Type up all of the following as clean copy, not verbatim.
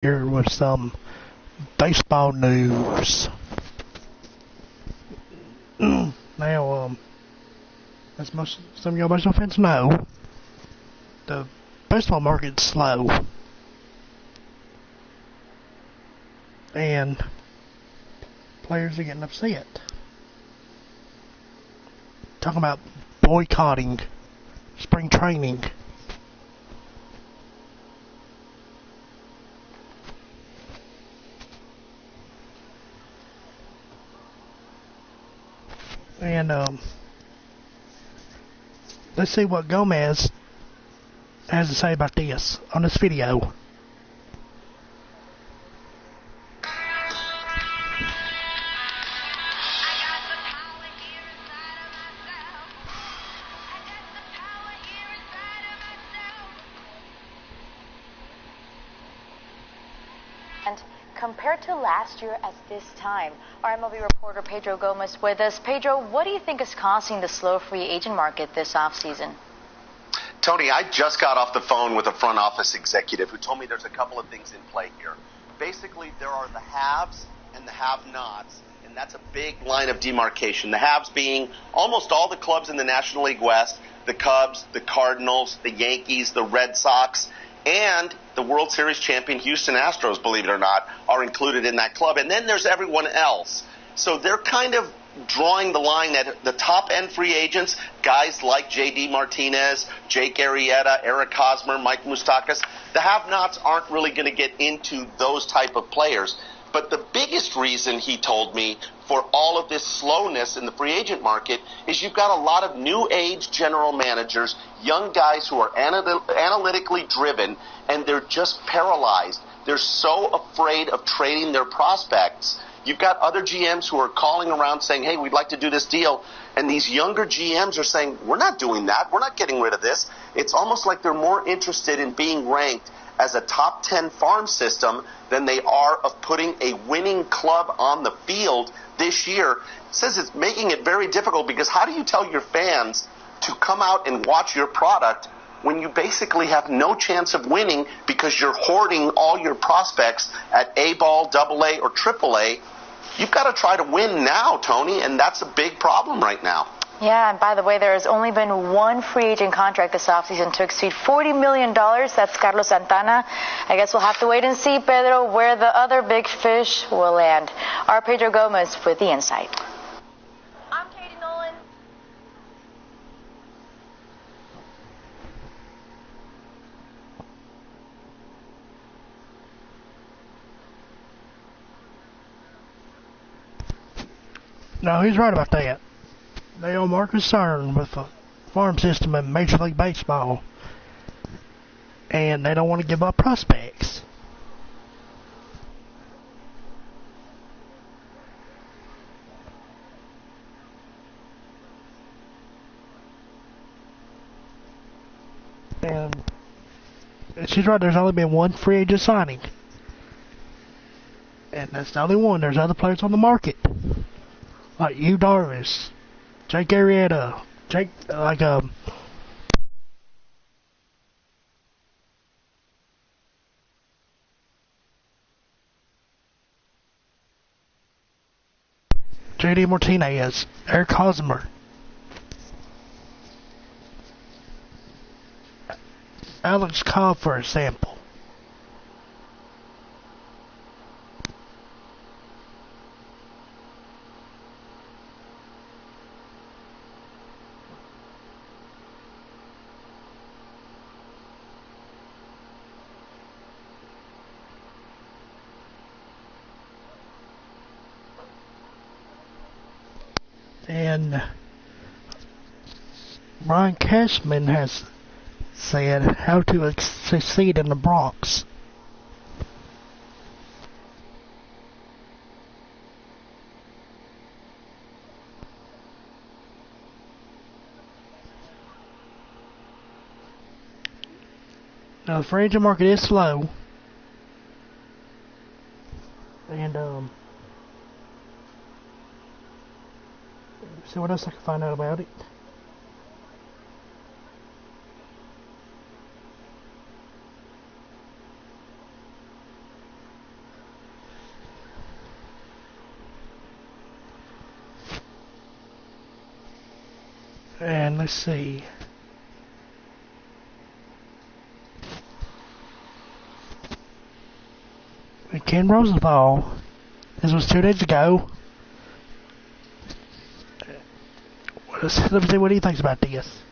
here with some baseball news. Now, as some of y'all baseball fans know, the baseball market's slow. And players are getting upset. Talking about boycotting spring training. And let's see what Gomez has to say about this on this video. Compared to last year at this time, our MLB reporter Pedro Gomez with us. Pedro, what do you think is causing the slow free agent market this offseason? Tony, I just got off the phone with a front office executive who told me there's a couple of things in play here. Basically, there are the haves and the have-nots, and that's a big line of demarcation. The haves being almost all the clubs in the National League West, the Cubs, the Cardinals, the Yankees, the Red Sox, and the World Series champion Houston Astros, believe it or not, are included in that club. And then there's everyone else. So they're kind of drawing the line at the top-end free agents, guys like J.D. Martinez, Jake Arrieta, Eric Hosmer, Mike Moustakas. The have-nots aren't really going to get into those type of players. But the biggest reason, he told me, for all of this slowness in the free agent market is you've got a lot of new age general managers, young guys who are analytically driven, and they're just paralyzed. They're so afraid of trading their prospects. You've got other GMs who are calling around saying, hey, we'd like to do this deal. And these younger GMs are saying, we're not doing that. We're not getting rid of this. It's almost like they're more interested in being ranked as a top 10 farm system than they are of putting a winning club on the field this year. It says it's making it very difficult because how do you tell your fans to come out and watch your product when you basically have no chance of winning because you're hoarding all your prospects at A-ball, AA, or AAA? You've got to try to win now, Tony, and that's a big problem right now. Yeah, and by the way, there has only been one free agent contract this offseason to exceed $40 million. That's Carlos Santana. I guess we'll have to wait and see, Pedro, where the other big fish will land. Our Pedro Gomez with the insight. I'm Katie Nolan. No, he's right about that. They are more concerned with the farm system in Major League Baseball, and they don't want to give up prospects. And she's right, there's only been one free agent signing. And that's the only one. There's other players on the market, like Yu Darvish, Jake Arrieta, J.D. Martinez, Eric Hosmer, Alex Cobb, for example. And Brian Cashman has said how to succeed in the Bronx. Now the free agent market is slow, and see what else I can find out about it. And let's see. Ken Rosenthal. This was 2 days ago. Let's see what he thinks about this.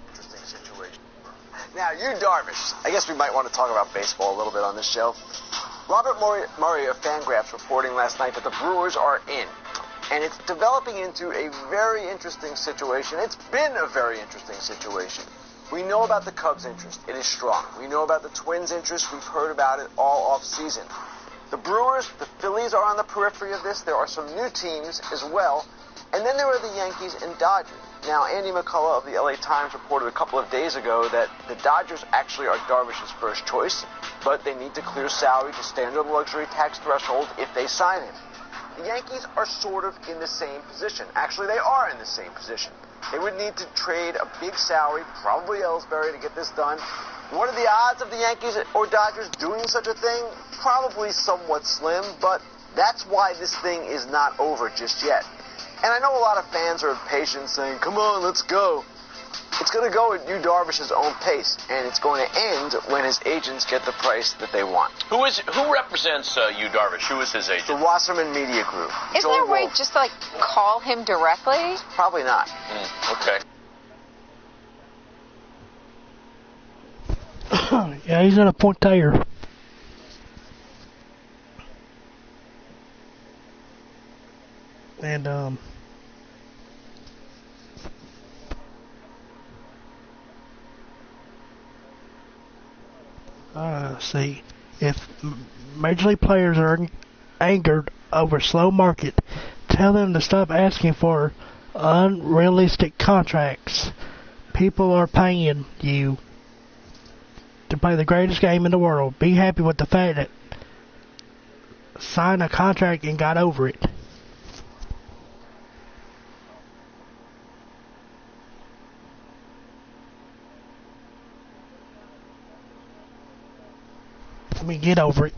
Interesting situation. Now, you Darvish. I guess we might want to talk about baseball a little bit on this show. Robert Murray of Fangraphs reporting last night that the Brewers are in. And it's developing into a very interesting situation. It's been a very interesting situation. We know about the Cubs' interest. It is strong. We know about the Twins' interest. We've heard about it all off-season. The Brewers, the Phillies are on the periphery of this. There are some new teams as well. And then there are the Yankees and Dodgers. Now, Andy McCullough of the LA Times reported a couple of days ago that the Dodgers actually are Darvish's first choice, but they need to clear salary to stay under the luxury tax threshold if they sign him. The Yankees are sort of in the same position. Actually, they are in the same position. They would need to trade a big salary, probably Ellsbury, to get this done. What are the odds of the Yankees or Dodgers doing such a thing? Probably somewhat slim, but that's why this thing is not over just yet. And I know a lot of fans are impatient saying, come on, let's go. It's going to go at Yu Darvish's own pace, and it's going to end when his agents get the price that they want. Who represents Yu Darvish? Who is his agent? The Wasserman Media Group. Isn't there a way just to, call him directly? Probably not. Okay. Yeah, he's at a point there. And, see, if Major League players are angered over slow market, tell them to stop asking for unrealistic contracts. People are paying you to play the greatest game in the world. Be happy with the fact that sign a contract and got over it. I mean, get over it.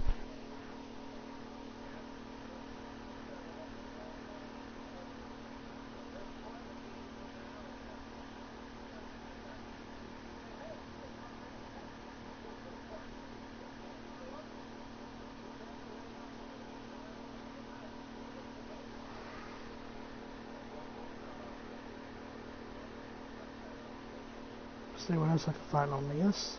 See what else I can find on this.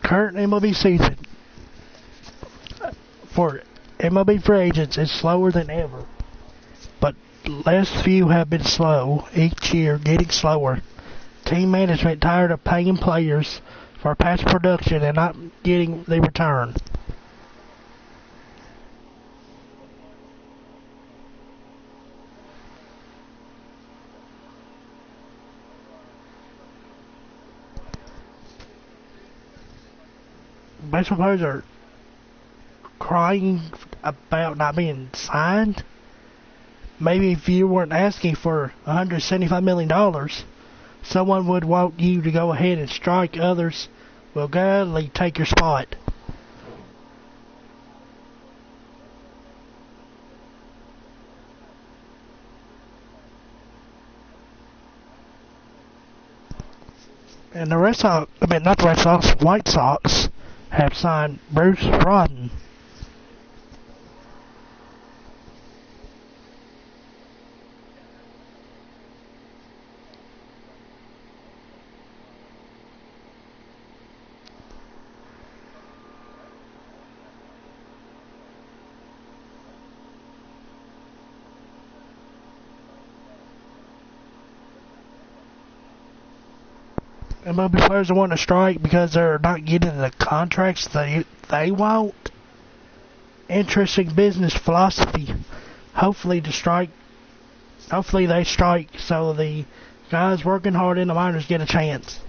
Current MLB season for MLB free agents is slower than ever, but last few have been slow, each year getting slower. Team management tired of paying players for past production and not getting the return. Baseball players are crying about not being signed. Maybe if you weren't asking for $175 million, someone would want you to go ahead and strike. Others will gladly take your spot. And the Red Sox, not the Red Sox, White Sox have signed Bruce Rodden. MLB players are wanting to strike because they're not getting the contracts they want. Interesting business philosophy. Hopefully they strike so the guys working hard in the minors get a chance.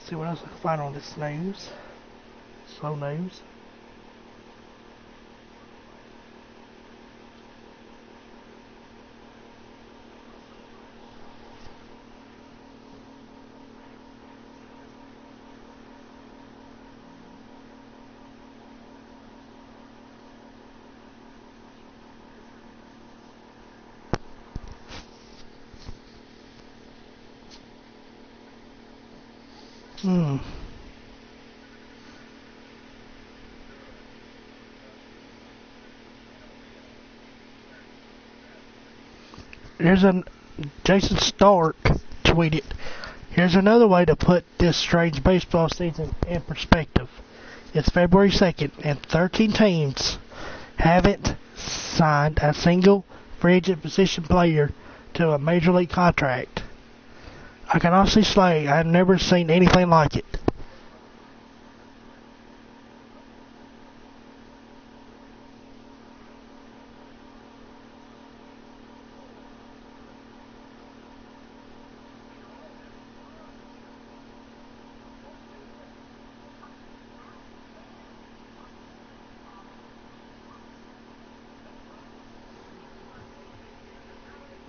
See what else I can find on this news. Slow news. Hmm. Here's an Jason Stark tweeted. Here's another way to put this strange baseball season in perspective. It's February 2nd, and 13 teams haven't signed a single free agent position player to a major league contract. I can honestly say I've never seen anything like it.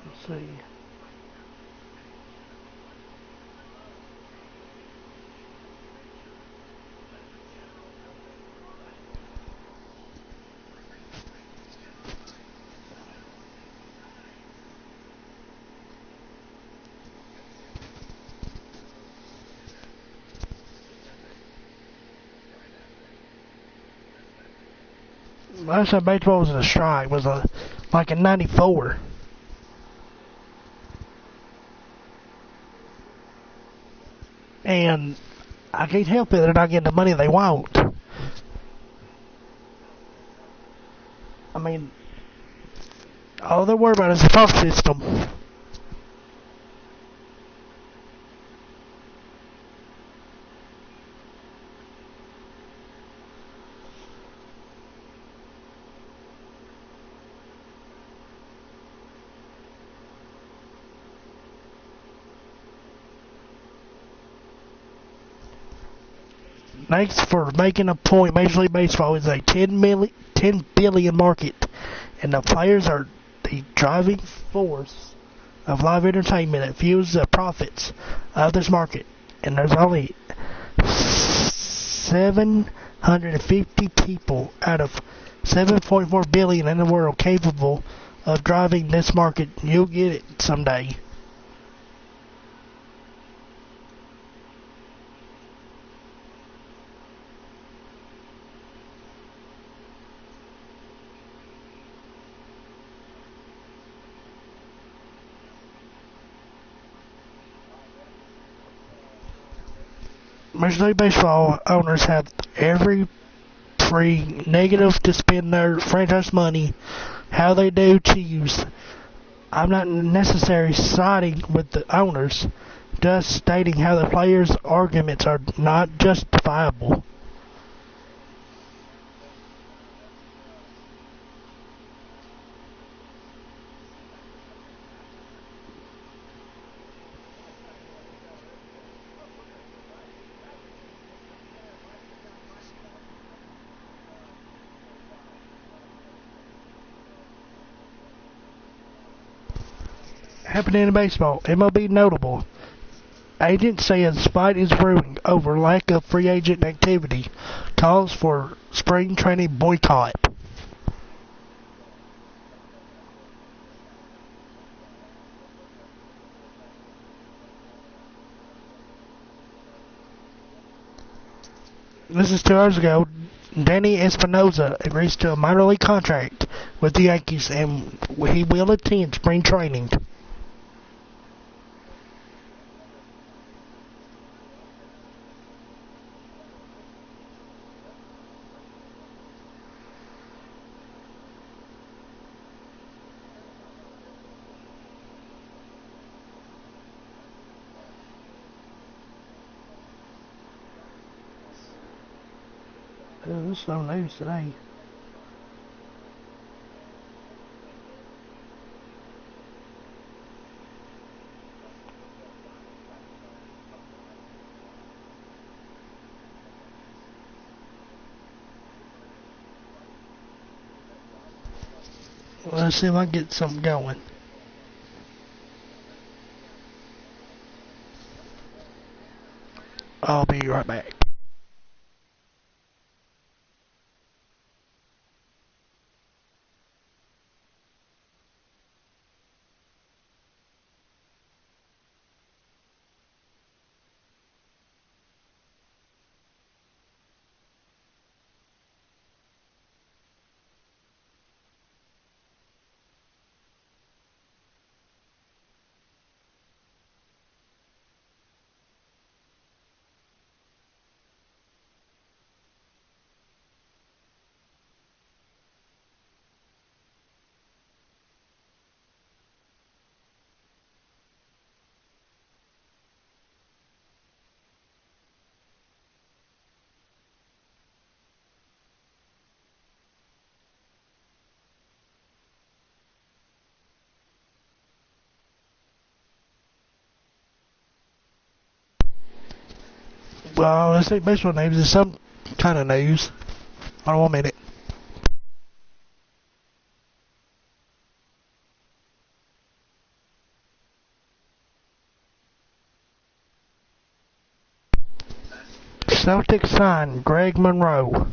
Let's see. Last time baseball was in a strike was like in '94. And I can't help it, they're not getting the money they want. I mean, all they're worried about is the farm system. Thanks for making a point. Major League Baseball is a 10 billion market, and the players are the driving force of live entertainment that fuels the profits of this market. And there's only 750 people out of 7.4 billion in the world capable of driving this market. You'll get it someday. Major League Baseball owners have every prerogative to spend their franchise money how they do choose. I'm not necessarily siding with the owners, just stating how the players' arguments are not justifiable. Happening in baseball, MLB notable. Agent says fight is brewing over lack of free agent activity. Calls for spring training boycott. This is 2 hours ago. Danny Espinosa agrees to a minor league contract with the Yankees, and he will attend spring training. There's no news today. Let's see if I can get something going. I'll be right back. Well, let's say baseball names is some kind of news. Hold on 1 minute. Celtics sign Greg Monroe.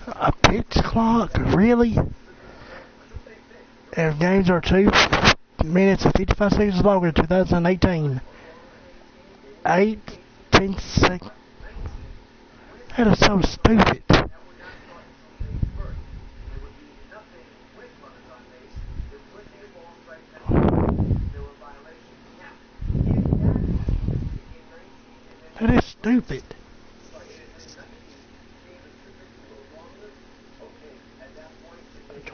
A pitch clock? Really? If games are 2 minutes and 55 seconds longer in 2018. 18 seconds. That is so stupid. That is stupid.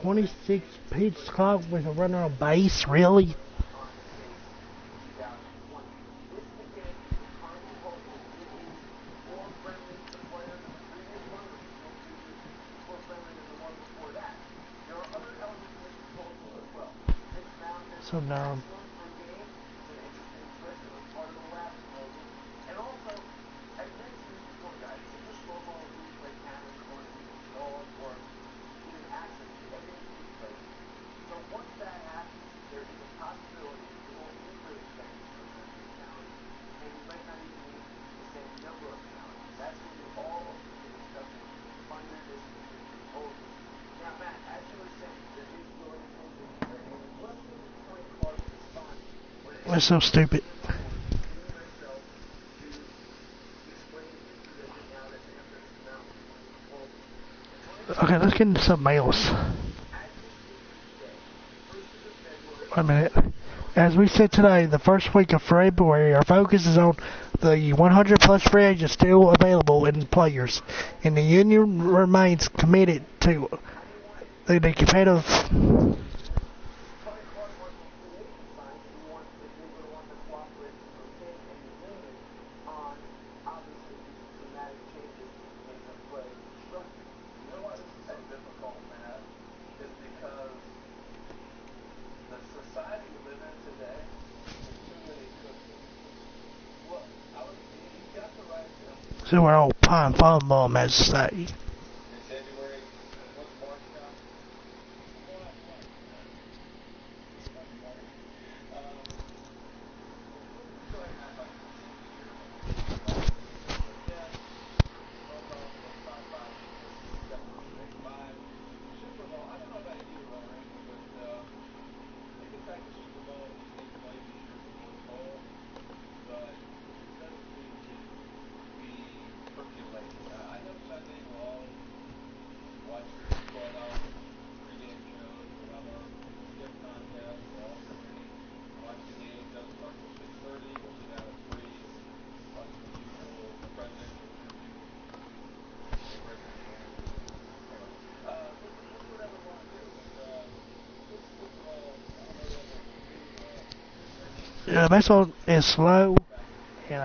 26 pitch clock with a runner on base? Really? So dumb. That's so stupid. Okay, let's get into something else. Wait a minute. As we said today, the first week of February, our focus is on the 100 plus free agents still available in players, and the union remains committed to the competitive. So we're all pine fun mom as to say. baseball is slow, and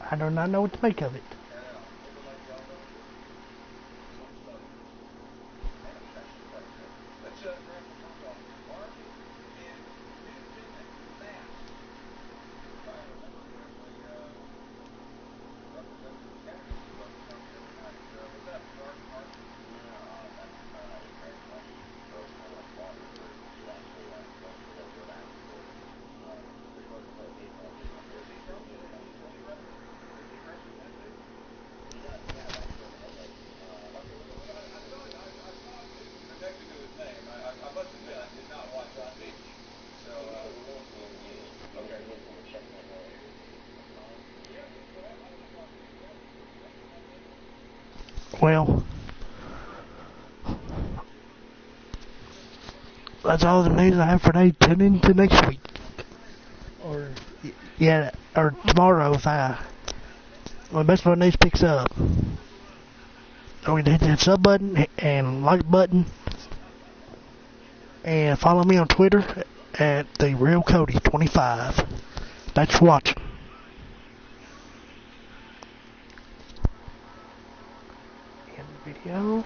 I do not know what to make of it. Well, that's all the news I have for today. Tune in to next week. Or, yeah, or tomorrow when baseball news picks up. So we hit that sub button and like button. And follow me on Twitter at TheRealCody25. Thanks for watching. End the video.